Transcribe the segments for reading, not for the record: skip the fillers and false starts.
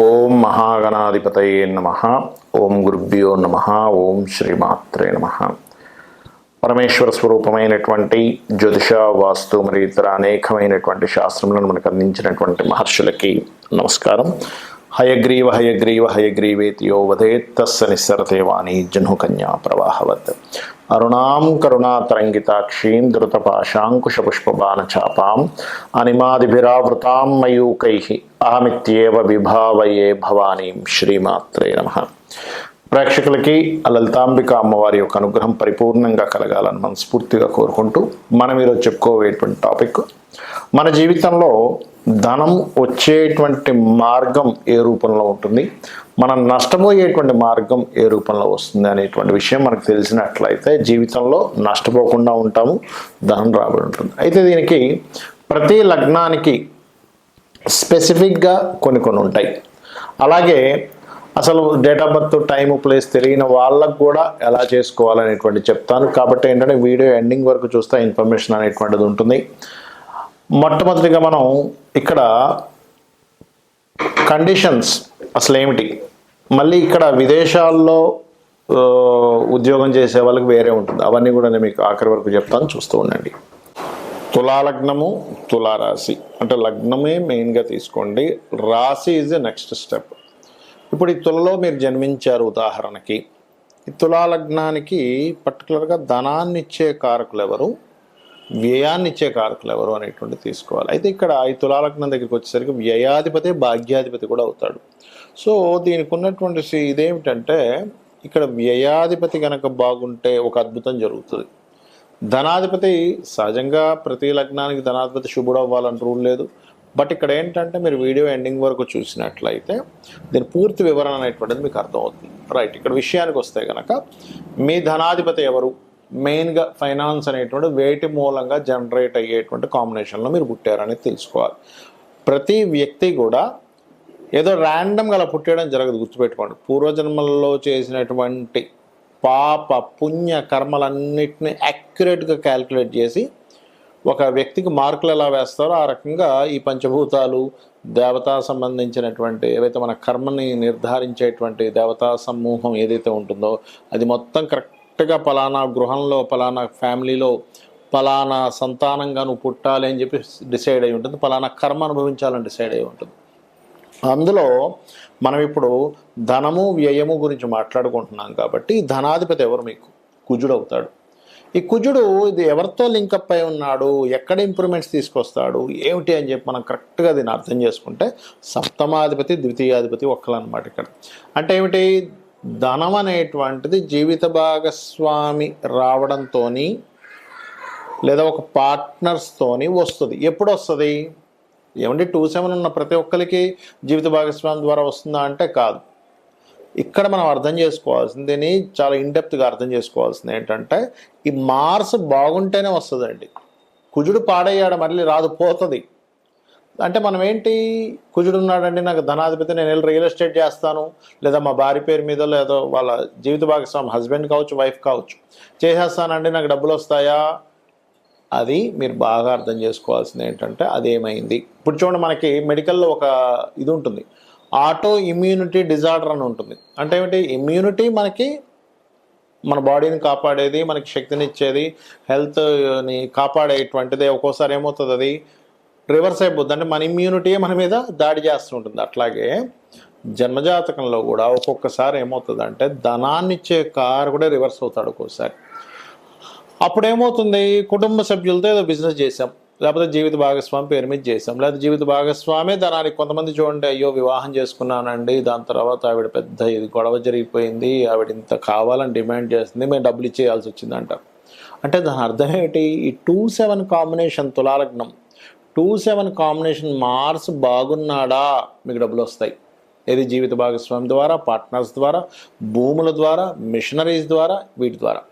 ఓం మహాగణాధిపతయే నమః. ఓం గురుభ్యో నమః. ఓం శ్రీమాత్రే నమః. పరమేశ్వర స్వరూపమైనటువంటి జ్యోతిష, వాస్తు మరియు ఇతర అనేకమైనటువంటి శాస్త్రములను మనకు అందించినటువంటి మహర్షులకి నమస్కారం. హయగ్రీవ హయగ్రీవ హయగ్రీవేతియో వదేత్ తస్స నిస్సరతే వాణి జహ్నుకన్యా ప్రవాహవత్. అరుణాం కరుణాతరంగితాక్షీం ధృతపాశాంకుశపుష్పబాణచాపాం అనిమాదిభిరావృతాం మయూకైః అహమిత్యేవ విభావయే భవానీం. శ్రీమాత్రే నమః. ప్రేక్షకులకి ఆ లలితాంబిక అమ్మవారి యొక్క అనుగ్రహం పరిపూర్ణంగా కలగాలని మనస్ఫూర్తిగా కోరుకుంటూ మనం ఈరోజు చెప్పుకోవేటువంటి టాపిక్, మన జీవితంలో ధనం వచ్చేటువంటి మార్గం ఏ రూపంలో ఉంటుంది, మనం నష్టపోయేటువంటి మార్గం ఏ రూపంలో వస్తుంది అనేటువంటి విషయం మనకు తెలిసినట్లయితే జీవితంలో నష్టపోకుండా ఉంటాము, ధనం రాబడి ఉంటుంది. అయితే దీనికి ప్రతి లగ్నానికి స్పెసిఫిక్గా కొన్ని ఉంటాయి. అలాగే అసలు date of birth, time, place తెలియని వాళ్ళకు కూడా ఎలా చేసుకోవాలనేటువంటి చెప్తాను. కాబట్టి ఏంటంటే వీడియో ఎండింగ్ వరకు చూస్తే ఇన్ఫర్మేషన్ అనేటువంటిది ఉంటుంది. మొట్టమొదటిగా మనం ఇక్కడ కండిషన్స్ అసలు ఏమిటి, మళ్ళీ ఇక్కడ విదేశాల్లో ఉద్యోగం చేసే వాళ్ళకి వేరే ఉంటుంది, అవన్నీ కూడా నేను మీకు ఆఖరి వరకు చెప్తాను, చూస్తూ ఉండండి. తులాలగ్నము, తులారాశి అంటే లగ్నమే మెయిన్గా తీసుకోండి, రాశి ఈజ్ ద నెక్స్ట్ స్టెప్. ఇప్పుడు ఈ తులలో మీరు జన్మించారు ఉదాహరణకి, ఈ తులాలగ్నానికి పర్టికులర్గా ధనాన్ని ఇచ్చే కారకులు ఎవరు, వ్యయాన్ని ఇచ్చే కారకులు ఎవరు అనేటువంటి తీసుకోవాలి. అయితే ఇక్కడ ఈ తులాలగ్నం దగ్గరికి వచ్చేసరికి వ్యయాధిపతి భాగ్యాధిపతి కూడా అవుతాడు. సో దీనికి ఉన్నటువంటి ఇదేమిటంటే ఇక్కడ వ్యయాధిపతి కనుక బాగుంటే ఒక అద్భుతం జరుగుతుంది. ధనాధిపతి సహజంగా ప్రతి లగ్నానికి ధనాధిపతి శుభుడు అవ్వాలని రూల్ లేదు. బట్ ఇక్కడ ఏంటంటే మీరు వీడియో ఎండింగ్ వరకు చూసినట్లయితే దీని పూర్తి వివరణ అనేటువంటిది మీకు అర్థమవుతుంది. రైట్, ఇక్కడ విషయానికి వస్తే కనుక మీ ధనాధిపతి ఎవరు, మెయిన్గా ఫైనాన్స్ అనేటువంటి వేటి మూలంగా జనరేట్ అయ్యేటువంటి కాంబినేషన్లో మీరు పుట్టారనేది తెలుసుకోవాలి. ప్రతి వ్యక్తి కూడా ఏదో ర్యాండమ్గా అలా పుట్టేయడం జరగదు, గుర్తుపెట్టుకోండి. పూర్వజన్మల్లో చేసినటువంటి పాప పుణ్య కర్మలన్నిటిని యాక్యురేట్గా క్యాల్కులేట్ చేసి ఒక వ్యక్తికి మార్కులు ఎలా వేస్తారో ఆ రకంగా ఈ పంచభూతాలు, దేవతా సంబంధించినటువంటి ఏవైతే మన కర్మని నిర్ధారించేటువంటి దేవతా సమూహం ఏదైతే ఉంటుందో అది మొత్తం కరెక్ట్గా పలానా గృహంలో, పలానా ఫ్యామిలీలో, పలానా సంతానంగా నువ్వు పుట్టాలి అని చెప్పి డిసైడ్ అయి ఉంటుంది, పలానా కర్మ అనుభవించాలని డిసైడ్ అయి ఉంటుంది. అందులో మనం ఇప్పుడు ధనము వ్యయము గురించి మాట్లాడుకుంటున్నాం కాబట్టి ధనాధిపతి ఎవరు, మీకు కుజుడు అవుతాడు. ఈ కుజుడు ఇది ఎవరితో లింకప్ అయి ఉన్నాడు, ఎక్కడ ఇంప్రూవ్మెంట్స్ తీసుకొస్తాడు ఏమిటి అని చెప్పి మనం కరెక్ట్గా దీన్ని అర్థం చేసుకుంటే సప్తమాధిపతి ద్వితీయాధిపతి ఒక్కలన్నమాట. ఇక్కడ అంటే ఏమిటి, ధనం అనేటువంటిది జీవిత భాగస్వామి రావడంతో లేదా ఒక పార్ట్నర్స్తోని వస్తుంది. ఎప్పుడు వస్తుంది ఏమండి, 27 ఉన్న ప్రతి ఒక్కరికి జీవిత భాగస్వామి ద్వారా వస్తుందా అంటే కాదు. ఇక్కడ మనం అర్థం చేసుకోవాల్సింది, చాలా ఇన్డెప్త్గా అర్థం చేసుకోవాల్సింది ఏంటంటే ఈ మార్స్ బాగుంటేనే వస్తుందండి. కుజుడు పాడయ్యాడు మళ్ళీ రాదు, పోతుంది. అంటే మనం ఏంటి, కుజుడు ఉన్నాడండి నాకు ధనాధిపతి, నేను వెళ్ళి రియల్ ఎస్టేట్ చేస్తాను, లేదా మా భార్య పేరు మీద లేదా వాళ్ళ జీవిత భాగస్వామి హస్బెండ్ కావచ్చు, వైఫ్ కావచ్చు, చేసేస్తానండి నాకు డబ్బులు వస్తాయా, అది మీరు బాగా అర్థం చేసుకోవాల్సింది ఏంటంటే అదేమైంది. ఇప్పుడు చూడండి, మనకి మెడికల్లో ఒక ఇది ఉంటుంది, ఆటో ఇమ్యూనిటీ డిజార్డర్ అని ఉంటుంది. అంటే ఏమిటి, ఇమ్యూనిటీ మనకి మన బాడీని కాపాడేది, మనకి శక్తిని ఇచ్చేది, హెల్త్ని కాపాడేటువంటిది. ఒక్కోసారి ఏమవుతుంది, అది రివర్స్ అయిపోద్ది, అంటే మన ఇమ్యూనిటీ మన మీద దాడి చేస్తూ ఉంటుంది. అట్లాగే జన్మజాతకంలో కూడా ఒక్కొక్కసారి ఏమవుతుంది అంటే ధనాన్ని ఇచ్చే కారు కూడా రివర్స్ అవుతాడు ఒక్కోసారి. అప్పుడు ఏమవుతుంది, కుటుంబ సభ్యులతో ఏదో బిజినెస్ చేసాం, లేకపోతే జీవిత భాగస్వామి పేరు మీద చేసాం, లేదా జీవిత భాగస్వామే ధనానికి. కొంతమంది చూడండి, అయ్యో వివాహం చేసుకున్నానండి, దాని తర్వాత ఆవిడ పెద్ద ఇది గొడవ జరిగిపోయింది, ఆవిడ ఇంత కావాలని డిమాండ్ చేస్తుంది, మేము డబ్బులు ఇచ్చేయాల్సి వచ్చింది అంటారు. అంటే దాని అర్థం ఏంటి, ఈ 27 కాంబినేషన్ తులాలగ్నం 27 కాంబినేషన్ మార్స్ బాగున్నాడా మీకు డబ్బులు వస్తాయి. ఏది జీవిత భాగస్వామి ద్వారా, పార్ట్నర్స్ ద్వారా, భూముల ద్వారా, మిషనరీస్ ద్వారా, వీటి ద్వారా.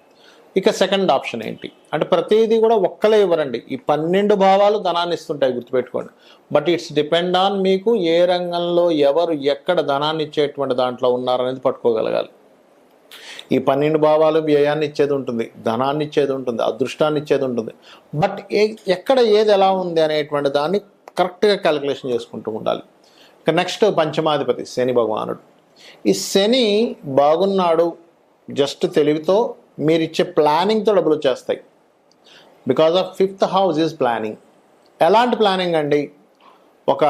ఇక సెకండ్ ఆప్షన్ ఏంటి అంటే ప్రతిదీ కూడా ఒక్కలే ఇవ్వరండి, ఈ 12 భావాలు ధనాన్ని ఇస్తుంటాయి, గుర్తుపెట్టుకోండి. బట్ ఇట్స్ డిపెండ్ ఆన్ మీకు ఏ రంగంలో ఎవరు ఎక్కడ ధనాన్ని ఇచ్చేటువంటి దాంట్లో ఉన్నారనేది పట్టుకోగలగాలి. ఈ 12 భావాలు వ్యయాన్ని ఇచ్చేది ఉంటుంది, ధనాన్ని ఇచ్చేది ఉంటుంది, అదృష్టాన్ని ఇచ్చేది ఉంటుంది. బట్ ఎక్కడ ఏది ఎలా ఉంది అనేటువంటి దాన్ని కరెక్ట్గా క్యాలిక్యులేషన్ చేసుకుంటూ ఉండాలి. ఇక నెక్స్ట్ పంచమాధిపతి శని భగవానుడు. ఈ శని బాగున్నాడు జస్ట్ తెలివితో మీరు ఇచ్చే ప్లానింగ్తో డబ్బులు వచ్చేస్తాయి. Because of 5th house is planning. ఎలాంటి ప్లానింగ్ అండి? ఒక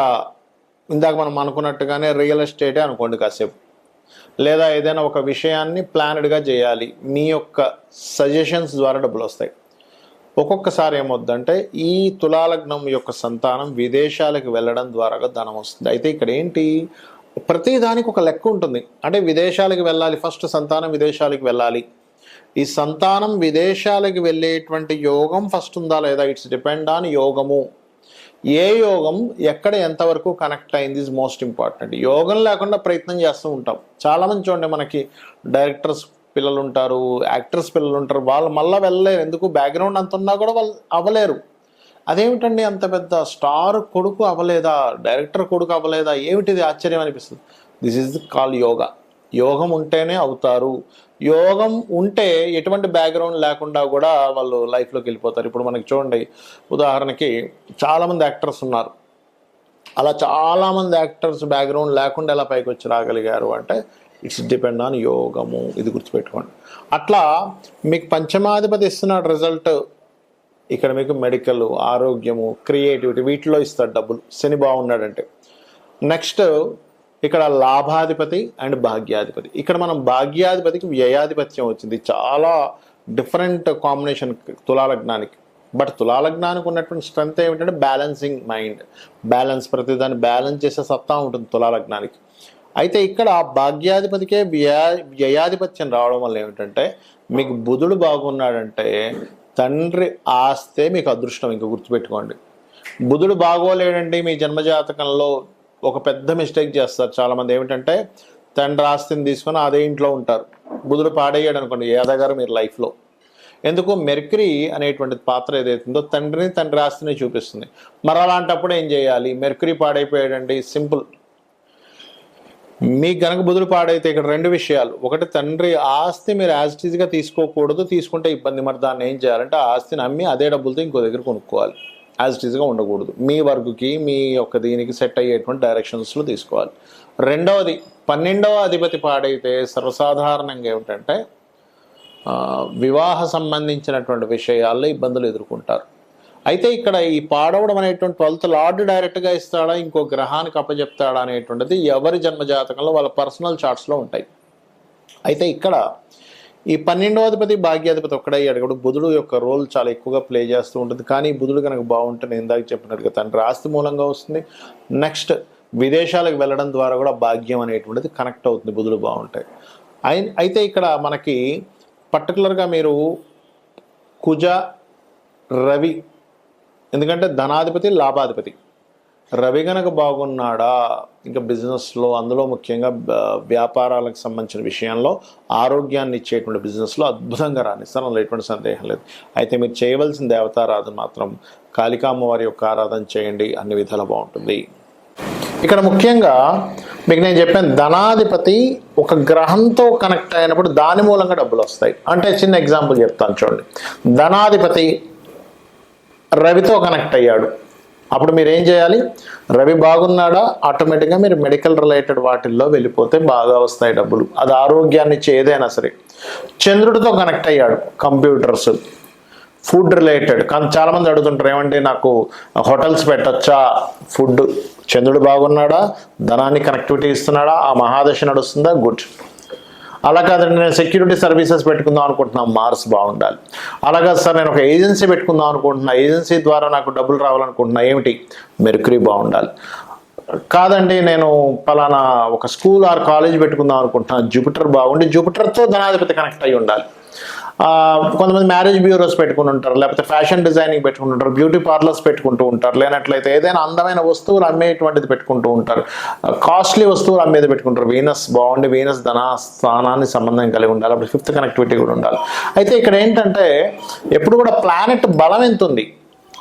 ఇందాక మనం అనుకున్నట్టుగానే రియల్ ఎస్టేటే అనుకోండి కాసేపు, లేదా ఏదైనా ఒక విషయాన్ని ప్లానెడ్గా చేయాలి, మీ యొక్క సజెషన్స్ ద్వారా డబ్బులు వస్తాయి. ఒక్కొక్కసారి ఏమవుద్దంటే ఈ తులాలగ్నం యొక్క సంతానం విదేశాలకు వెళ్ళడం ద్వారా ధనం వస్తుంది. అయితే ఇక్కడ ఏంటి, ప్రతి దానికి ఒక లెక్క ఉంటుంది. అంటే విదేశాలకు వెళ్ళాలి, ఫస్ట్ సంతానం విదేశాలకు వెళ్ళాలి. ఈ సంతానం విదేశాలకు వెళ్ళేటువంటి యోగం ఫస్ట్ ఉందా లేదా, ఇట్స్ డిపెండ్ ఆన్ యోగము. ఏ యోగం ఎక్కడ ఎంతవరకు కనెక్ట్ అయింది ఇస్ మోస్ట్ ఇంపార్టెంట్. యోగం లేకుండా ప్రయత్నం చేస్తూ ఉంటాం. చాలామంది చూడండి, మనకి డైరెక్టర్స్ పిల్లలు ఉంటారు, యాక్టర్స్ పిల్లలు ఉంటారు, వాళ్ళు మళ్ళీ వెళ్ళలేరు. ఎందుకు? బ్యాక్గ్రౌండ్ అంత ఉన్నా కూడా వాళ్ళు అవ్వలేరు. అదేమిటండి, అంత పెద్ద స్టార్ కొడుకు అవ్వలేదా, డైరెక్టర్ కొడుకు అవ్వలేదా, ఏమిటిది ఆశ్చర్యం అనిపిస్తుంది. This is call yoga. యోగం ఉంటేనే అవుతారు. యోగం ఉంటే ఎటువంటి బ్యాక్గ్రౌండ్ లేకుండా కూడా వాళ్ళు లైఫ్లోకి వెళ్ళిపోతారు. ఇప్పుడు మనకి చూడండి, ఉదాహరణకి చాలామంది యాక్టర్స్ ఉన్నారు. అలా చాలామంది యాక్టర్స్ బ్యాక్గ్రౌండ్ లేకుండా ఎలా పైకి వచ్చి రాగలిగారు అంటే ఇట్స్ డిపెండ్ ఆన్ యోగము. ఇది గుర్తుపెట్టుకోండి. అట్లా మీకు పంచమాధిపతి ఇస్తున్నాడు రిజల్ట్. ఇక్కడ మీకు మెడికల్, ఆరోగ్యము, క్రియేటివిటీ వీటిలో ఇస్తాడు డబ్బులు శని బాగున్నాడంటే. నెక్స్ట్ ఇక్కడ లాభాధిపతి అండ్ భాగ్యాధిపతి. ఇక్కడ మనం భాగ్యాధిపతికి వ్యయాధిపత్యం వచ్చింది. చాలా డిఫరెంట్ కాంబినేషన్ తులాలగ్నానికి. బట్ తులాలగ్నానికి ఉన్నటువంటి స్ట్రెంత్ ఏమిటంటే బ్యాలెన్సింగ్ మైండ్, బ్యాలెన్స్, ప్రతిదాన్ని బ్యాలెన్స్ చేసే సత్తా ఉంటుంది తులాలగ్నానికి. అయితే ఇక్కడ భాగ్యాధిపతికే వ్యయాధిపత్యం రావడం వల్ల ఏమిటంటే మీకు బుధుడు బాగున్నాడంటే తండ్రి ఆస్తే మీకు అదృష్టం. ఇంకా గుర్తుపెట్టుకోండి, బుధుడు బాగోలేడండి మీ జన్మజాతకంలో ఒక పెద్ద మిస్టేక్ చేస్తారు చాలామంది. ఏమిటంటే తండ్రి ఆస్తిని తీసుకొని అదే ఇంట్లో ఉంటారు. బుధుడు పాడయ్యాడు అనుకోండి, ఏదగారు మీరు లైఫ్లో. ఎందుకు? మెర్క్యూరీ అనేటువంటి పాత్ర ఏదైతుందో తండ్రి ఆస్తిని చూపిస్తుంది. మరి అలాంటప్పుడు ఏం చేయాలి? మెర్క్యూరీ పాడైపోయాడండి, సింపుల్. మీకు గనక బుధుడు పాడైతే ఇక్కడ 2 విషయాలు. ఒకటి, తండ్రి ఆస్తి మీరు యాజ్ ఇట్ ఈజ్గా తీసుకోకూడదు, తీసుకుంటే ఇబ్బంది. మరి దాన్ని ఏం చేయాలంటే ఆ ఆస్తిని అమ్మి అదే డబ్బులతో ఇంకో దగ్గర కొనుక్కోవాలి. యాజ్ ఇట్ ఈజ్గా ఉండకూడదు. మీ వర్క్కి, మీ యొక్క దీనికి సెట్ అయ్యేటువంటి డైరెక్షన్స్లో తీసుకోవాలి. రెండవది, 12వ అధిపతి పాడైతే సర్వసాధారణంగా ఏమిటంటే వివాహ సంబంధించినటువంటి విషయాల్లో ఇబ్బందులు ఎదుర్కొంటారు. అయితే ఇక్కడ ఈ పాడవడం అనేటువంటి 12th లార్డ్ డైరెక్ట్గా ఇస్తాడా, ఇంకో గ్రహానికి అప్పచెప్తాడా అనేటువంటిది ఎవరి జన్మజాతకంలో వాళ్ళ పర్సనల్ చార్ట్స్లో ఉంటాయి. అయితే ఇక్కడ ఈ 12వ అధిపతి భాగ్యాధిపతి ఒక్కడయ్యాడు కాబట్టి బుధుడు యొక్క రోల్ చాలా ఎక్కువగా ప్లే చేస్తూ ఉంటుంది. కానీ బుధుడు కనుక బాగుంటే నేను ఇందాక చెప్పినట్టుగా తండ్రి ఆస్తి మూలంగా వస్తుంది. నెక్స్ట్ విదేశాలకు వెళ్ళడం ద్వారా కూడా భాగ్యం అనేటువంటిది కనెక్ట్ అవుతుంది బుధుడు బాగుంటాయి. అయితే ఇక్కడ మనకి పర్టికులర్గా మీరు కుజ, రవి, ఎందుకంటే ధనాధిపతి, లాభాధిపతి. రవి గనక బాగున్నాడా ఇంకా బిజినెస్లో, అందులో ముఖ్యంగా వ్యాపారాలకు సంబంధించిన విషయంలో, ఆరోగ్యాన్ని ఇచ్చేటువంటి బిజినెస్లో అద్భుతంగా రాణిస్తారు, అందులో ఎటువంటి సందేహం లేదు. అయితే మీరు చేయవలసిన దేవతారాధన మాత్రం కాళికా అమ్మవారి యొక్క ఆరాధన చేయండి, అన్ని విధాలు బాగుంటుంది. ఇక్కడ ముఖ్యంగా మీకు నేను చెప్పాను, ధనాధిపతి ఒక గ్రహంతో కనెక్ట్ అయినప్పుడు దాని మూలంగా డబ్బులు వస్తాయి. అంటే చిన్న ఎగ్జాంపుల్ చెప్తాను చూడండి. ధనాధిపతి రవితో కనెక్ట్ అయ్యాడు, అప్పుడు మీరు ఏం చేయాలి? రవి బాగున్నాడా, ఆటోమేటిక్గా మీరు మెడికల్ రిలేటెడ్ వాటిల్లో వెళ్ళిపోతే బాగా వస్తాయి డబ్బులు. అది ఆరోగ్యాన్ని ఇచ్చే ఏదైనా సరే. చంద్రుడితో కనెక్ట్ అయ్యాడు, కంప్యూటర్స్, ఫుడ్ రిలేటెడ్. కానీ చాలామంది అడుగుతుంటారు, ఏమంటే నాకు హోటల్స్ పెట్టచ్చా? ఫుడ్, చంద్రుడు బాగున్నాడా, ధనాన్ని కనెక్టివిటీ ఇస్తున్నాడా, ఆ మహాదశ నడుస్తుందా? గుడ్. అలా కాదండి, నేను సెక్యూరిటీ సర్వీసెస్ పెట్టుకుందాం అనుకుంటున్నాను, మార్స్ బాగుండాలి. అలాగా సార్ నేను ఒక ఏజెన్సీ పెట్టుకుందాం అనుకుంటున్నా, ఏజెన్సీ ద్వారా నాకు డబ్బులు రావాలనుకుంటున్నా, ఏమిటి? మెర్క్యూరీ బాగుండాలి. కాదండి నేను పలానా ఒక స్కూల్ ఆర్ కాలేజ్ పెట్టుకుందాం అనుకుంటున్నాను, జూపిటర్ బాగుండి, జూపిటర్తో ధనాధిపతి కనెక్ట్ అయ్యి ఉండాలి. కొంతమంది మ్యారేజ్ బ్యూరోస్ పెట్టుకుని ఉంటారు, లేకపోతే ఫ్యాషన్ డిజైనింగ్ పెట్టుకుంటూ ఉంటారు, బ్యూటీ పార్లర్స్ పెట్టుకుంటూ ఉంటారు, లేనట్లయితే ఏదైనా అందమైన వస్తువులు అమ్మేటువంటిది పెట్టుకుంటూ ఉంటారు, కాస్ట్లీ వస్తువులు అమ్మేది పెట్టుకుంటారు. వీనస్ బాగుండి, వీనస్ ధన స్థానాన్ని సంబంధం కలిగి ఉండాలి, అప్పుడు 5th కనెక్టివిటీ కూడా ఉండాలి. అయితే ఇక్కడ ఏంటంటే ఎప్పుడు కూడా ప్లానెట్ బలం ఎంత ఉంది,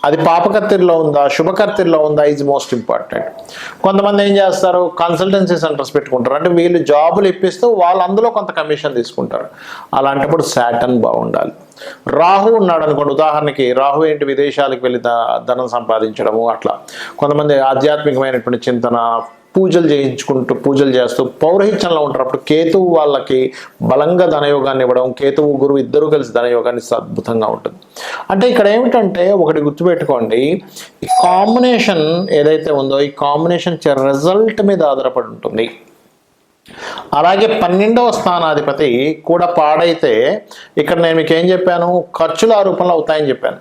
అది పాపకర్తిలో ఉందా, శుభకర్తిలో ఉందా, ఈజ్ మోస్ట్ ఇంపార్టెంట్. కొంతమంది ఏం చేస్తారు, కన్సల్టెన్సీ సెంటర్స్ పెట్టుకుంటారు, అంటే వీళ్ళు జాబులు ఇప్పిస్తూ వాళ్ళు అందులో కొంత కమిషన్ తీసుకుంటారు. అలాంటప్పుడు సాటర్న్ బాగుండాలి. రాహు ఉన్నాడు అనుకోండి, ఉదాహరణకి రాహు ఏంటి, విదేశాలకు వెళ్ళి ధనం సంపాదించడము, అట్లా కొంతమంది ఆధ్యాత్మికమైనటువంటి చింతన, పూజలు చేస్తూ పౌరహిత్యంలో ఉంటారు. అప్పుడు కేతువు వాళ్ళకి బలంగా ధనయోగాన్ని ఇవ్వడం, కేతువు గురువు ఇద్దరు కలిసి ధనయోగాన్ని అద్భుతంగా ఉంటుంది. అంటే ఇక్కడ ఏమిటంటే ఒకటి గుర్తుపెట్టుకోండి, ఈ కాంబినేషన్ ఏదైతే ఉందో ఈ కాంబినేషన్ రిజల్ట్ మీద ఆధారపడి ఉంటుంది. అలాగే 12వ స్థానాధిపతి కూడా పాడైతే ఇక్కడ నేను మీకు ఏం చెప్పాను, ఖర్చులు ఆ రూపంలో అవుతాయని చెప్పాను.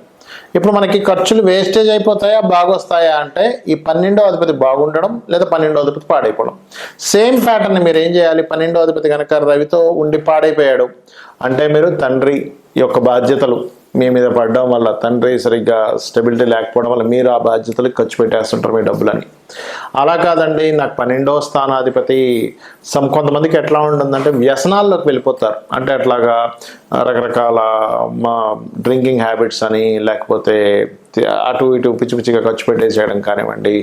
ఇప్పుడు మనకి ఖర్చులు వేస్టేజ్ అయిపోతాయా బాగొస్తాయా అంటే ఈ 12వ అధిపతి బాగుండడం లేదా 12వ అధిపతి పాడైపోవడం. సేమ్ ప్యాటర్న్ మీరు ఏం చేయాలి, 12వ అధిపతి కనుక రవితో ఉండి పాడైపోయాడు అంటే మీరు తండ్రి యొక్క బాధ్యతలు మీ మీద పడడం వల్ల, తండ్రి సరిగ్గా స్టెబిలిటీ లేకపోవడం వల్ల మీరు ఆ బాధ్యతలకు ఖర్చు పెట్టేస్తుంటారు మీ డబ్బులని. అలా కాదండి, నాకు 12వ స్థానాధిపతి కొంతమందికి ఎట్లా ఉంటుందంటే వ్యసనాల్లోకి వెళ్ళిపోతారు. అంటే అట్లాగా రకరకాల డ్రింకింగ్ హ్యాబిట్స్ అని, లేకపోతే అటు ఇటు పిచ్చి పిచ్చిగా ఖర్చు పెట్టేసేయడం కానివ్వండి,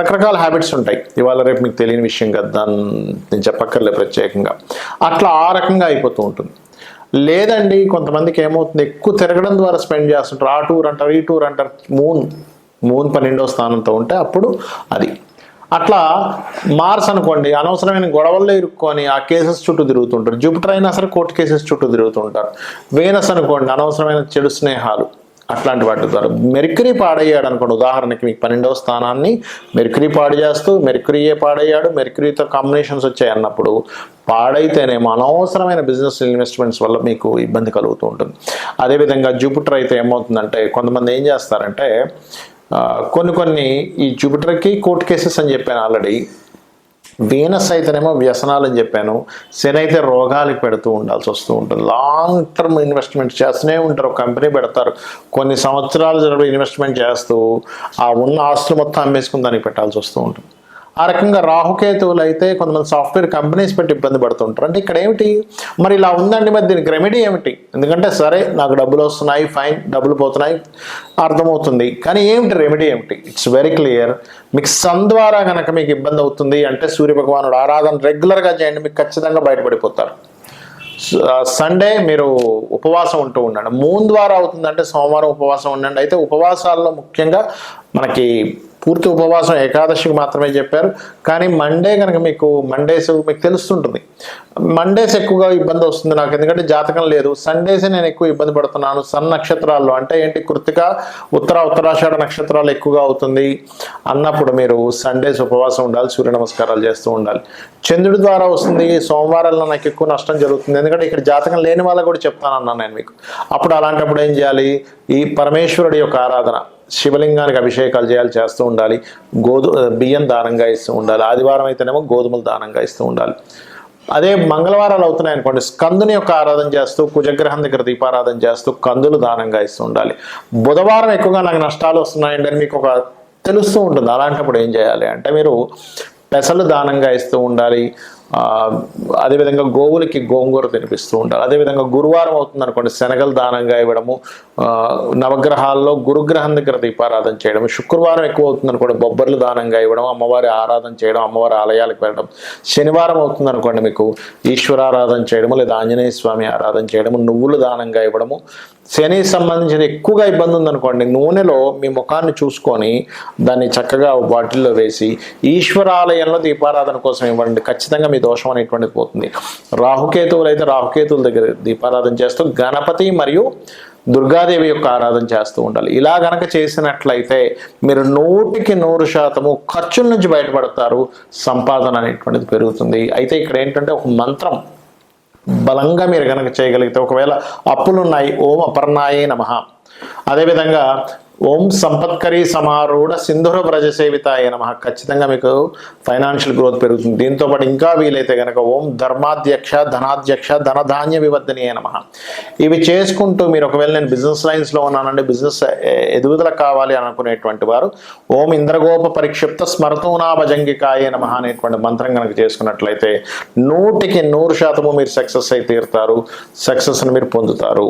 రకరకాల హ్యాబిట్స్ ఉంటాయి. ఇవాళ రేపు మీకు తెలియని విషయం కదా, దాన్ని నేను చెప్పక్కర్లేదు ప్రత్యేకంగా. అట్లా ఆ రకంగా అయిపోతూ ఉంటుంది. లేదండి, కొంతమందికి ఏమవుతుంది, ఎక్కువ తిరగడం ద్వారా స్పెండ్ చేస్తుంటారు. ఆ టూర్ అంటారు, ఈ టూర్ అంటారు. మూన్ 12వ స్థానంతో ఉంటే అప్పుడు అది అట్లా. మార్స్ అనుకోండి, అనవసరమైన గొడవల్లో ఇరుక్కొని ఆ కేసెస్ చుట్టూ తిరుగుతుంటారు. జూపిటర్ అయినా సరే కోర్టు కేసెస్ చుట్టూ తిరుగుతుంటారు. వీనస్ అనుకోండి, అనవసరమైన చెడు స్నేహాలు, అట్లాంటి వాటి ద్వారా. మెర్క్యూరీ పాడయ్యాడు అనుకోండి, ఉదాహరణకి మీకు 12వ స్థానాన్ని మెర్క్యూరీ పాడు చేస్తూ, మెర్క్యూరీయే పాడయ్యాడు, మెర్క్యూరీతో కాంబినేషన్స్ వచ్చాయి అన్నప్పుడు పాడైతేనేమో అనవసరమైన బిజినెస్ ఇన్వెస్ట్మెంట్స్ వల్ల మీకు ఇబ్బంది కలుగుతూ ఉంటుంది. అదేవిధంగా జూపిటర్ అయితే ఏమవుతుందంటే కొంతమంది ఏం చేస్తారంటే కొన్ని ఈ జూపిటర్కి కోర్టు కేసెస్ అని చెప్పాను ఆల్రెడీ. వీనస్ అయితేనేమో వ్యసనాలు అని చెప్పాను. శని అయితే రోగాలకు పెడుతూ ఉండాల్సి వస్తూ ఉంటుంది. లాంగ్ టర్మ్ ఇన్వెస్ట్మెంట్ చేస్తూనే ఉంటారు. ఒక కంపెనీ పెడతారు, కొన్ని సంవత్సరాలు ఇన్వెస్ట్మెంట్ చేస్తూ ఆ ఉన్న ఆస్తులు మొత్తం అమ్మేసుకుని దానికి పెట్టాల్సి వస్తూ ఉంటుంది. ఆ రకంగా రాహుకేతువులు అయితే కొంతమంది సాఫ్ట్వేర్ కంపెనీస్ పెట్టి ఇబ్బంది పడుతుంటారు. అంటే ఇక్కడ ఏమిటి, మరి ఇలా ఉందండి, మరి దీనికి రెమెడీ ఏమిటి? ఎందుకంటే సరే నాకు డబ్బులు వస్తున్నాయి, ఫైన్, డబ్బులు పోతున్నాయి, అర్థమవుతుంది, కానీ ఏమిటి రెమెడీ ఏమిటి? It's very clear. మీకు సన్ ద్వారా కనుక మీకు ఇబ్బంది అవుతుంది అంటే సూర్యభగవానుడు ఆరాధన రెగ్యులర్గా చేయండి, మీకు ఖచ్చితంగా బయటపడిపోతారు. సండే మీరు ఉపవాసం ఉంటూ ఉండండి. మూన్ ద్వారా అవుతుందంటే సోమవారం ఉపవాసం ఉండండి. అయితే ఉపవాసాల్లో ముఖ్యంగా మనకి పూర్తి ఉపవాసం ఏకాదశికి మాత్రమే చెప్పారు, కానీ మండే కనుక మండేస్ మీకు తెలుస్తుంటుంది. మండేస్ ఎక్కువగా ఇబ్బంది వస్తుంది నాకు, ఎందుకంటే జాతకం లేదు. సండేసే నేను ఎక్కువ ఇబ్బంది పడుతున్నాను. సన్ నక్షత్రాల్లో అంటే ఏంటి, కృత్తిక, ఉత్తరాషాఢ నక్షత్రాలు ఎక్కువగా అవుతుంది అన్నప్పుడు మీరు సండేస్ ఉపవాసం ఉండాలి, సూర్య నమస్కారాలు చేస్తూ ఉండాలి. చంద్రుడి ద్వారా వస్తుంది, సోమవారాల్లో నాకు ఎక్కువ నష్టం జరుగుతుంది, ఎందుకంటే ఇక్కడ జాతకం లేని వాళ్ళకు కూడా చెప్తానన్నాను నేను మీకు. అప్పుడు అలాంటప్పుడు ఏం చేయాలి, ఈ పరమేశ్వరుడి యొక్క ఆరాధన, శివలింగానికి అభిషేకాలు చేస్తూ ఉండాలి. బియ్యం దానంగా ఇస్తూ ఉండాలి. ఆదివారం అయితేనేమో గోధుమలు దానంగా ఇస్తూ ఉండాలి. అదే మంగళవారాలు అవుతున్నాయి అనుకోండి, స్కందుని యొక్క ఆరాధన చేస్తూ, కుజగ్రహం దగ్గర దీపారాధన చేస్తూ కందులు దానంగా ఇస్తూ ఉండాలి. బుధవారం ఎక్కువగా నాకు నష్టాలు వస్తున్నాయండి అని మీకు తెలుస్తూ ఉంటుంది. అలాంటప్పుడు ఏం చేయాలి అంటే మీరు పెసలు దానంగా ఇస్తూ ఉండాలి. అదేవిధంగా గోవులకి గోంగూర తినిపిస్తూ ఉండాలి. అదేవిధంగా గురువారం అవుతుంది అనుకోండి, శనగలు దానంగా ఇవ్వడము, నవగ్రహాల్లో గురుగ్రహం దగ్గర దీపారాధన చేయడం. శుక్రవారం ఎక్కువ అవుతుంది అనుకోండి, బొబ్బర్లు దానంగా ఇవ్వడం, అమ్మవారి ఆరాధన చేయడం, అమ్మవారి ఆలయాలకు వెళ్ళడం. శనివారం అవుతుంది అనుకోండి, మీకు ఈశ్వరారాధన చేయడము లేదా ఆంజనేయ స్వామి ఆరాధన చేయడము, నువ్వులు దానంగా ఇవ్వడము. శనికి సంబంధించిన ఎక్కువగా ఇబ్బంది ఉందనుకోండి, నూనెలో మీ ముఖాన్ని చూసుకొని దాన్ని చక్కగా బాటిల్లో వేసి ఈశ్వరాలయంలో దీపారాధన కోసం ఇవ్వండి. ఖచ్చితంగా మీ దోషం అనేటువంటిది పోతుంది. రాహుకేతువులు అయితే రాహుకేతువుల దగ్గర దీపారాధన చేస్తూ గణపతి మరియు దుర్గాదేవి యొక్క ఆరాధన చేస్తూ ఉండాలి. ఇలా గనక చేసినట్లయితే మీరు 100% ఖర్చుల నుంచి బయటపడతారు, సంపాదన అనేటువంటిది పెరుగుతుంది. అయితే ఇక్కడ ఏంటంటే ఒక మంత్రం బలంగా మీరు కనుక చేయగలిగితే, ఒకవేళ అప్పులున్నాయి, ఓం అపర్ణాయే నమః, అదేవిధంగా ఓం సంపత్కరీ సమారూఢ సింధుర వ్రజ సేవితాయ నమః, ఖచ్చితంగా మీకు ఫైనాన్షియల్ గ్రోత్ పెరుగుతుంది. దీంతోపాటు ఇంకా వీలైతే కనుక ఓం ధర్మాధ్యక్ష ధనాధ్యక్ష ధనధాన్య వివర్ధనీయ నమః, ఇవి చేసుకుంటూ మీరు ఒకవేళ నేను బిజినెస్ లైన్స్లో ఉన్నానండి, బిజినెస్ ఎదుగుదల కావాలి అనుకునేటువంటి వారు ఓం ఇంద్రగోప పరిక్షిప్త స్మరతూనా భజంగికాయ నమః అనేటువంటి మంత్రం కనుక చేసుకున్నట్లయితే 100% మీరు సక్సెస్ అయి తీరుతారు, సక్సెస్ని మీరు పొందుతారు.